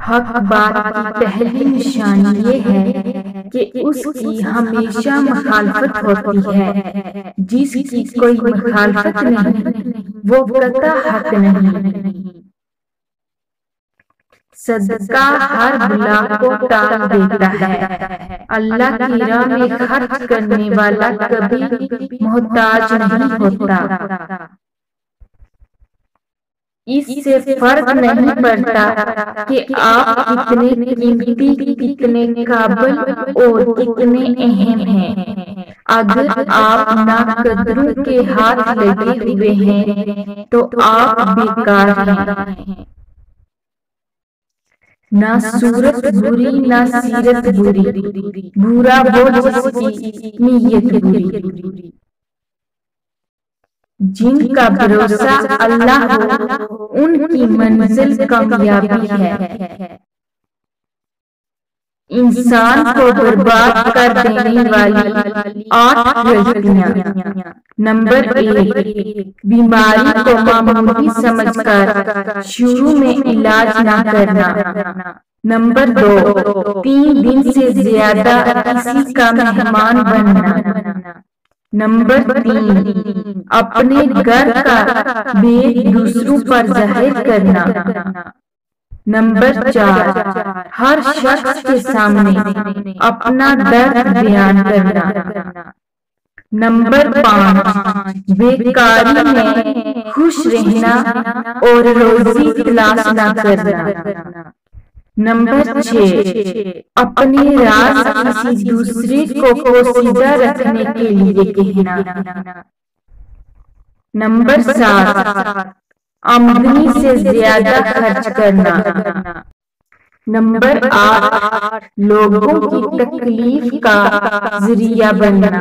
حق بات کی پہلی نشانی یہ ہے کہ اس کی ہمیشہ مخالفت ہوتی ہے۔ جس کی کوئی مخالفت نہیں وہ قطع حق نہیں۔ صدقہ ہر بلا کو ٹال دیتا ہے۔ اللہ کی راہ میں خرچ کرنے والا کبھی محتاج نہیں ہوتا۔ اس سے فرق نہیں پڑتا کہ آپ کتنے قیمتی، کتنے قابل اور کتنے اہم ہیں۔ اگر آپ ناقدروں کے ہاتھ لگے ہوئے ہیں تو آپ بیکار ہیں۔ نہ صورت بری نہ سیرت بری، برا وہ جس کی نیت بری۔ جن کا بھروسہ اللہ ہو ان کی منزل کامیابی ہے۔ انسان کو برباد کر دینے والی 8 غلطیاں۔ نمبر 1، بیماری کو معمولی سمجھ کر شروع میں علاج نہ کرنا۔ نمبر 2، 3 دن سے زیادہ کسی کا مہمان بننا۔ نمبر 3، اپنے گھر کا بھید دوسروں پر ظاہر کرنا۔ نمبر 4، ہر شخص کے سامنے اپنا درد بیان کرنا۔ نمبر 5، بیکاری میں خوش رہنا اور روزی تلاش نہ کرنا۔ نمبر 6، اپنے راز کسی دوسرے کو پوشیدہ رکھنے کے لیے کہنا۔ نمبر 7، آمدنی سے زیادہ خرچ کرنا۔ نمبر 8، لوگوں کی تکلیف کا ذریعہ بننا۔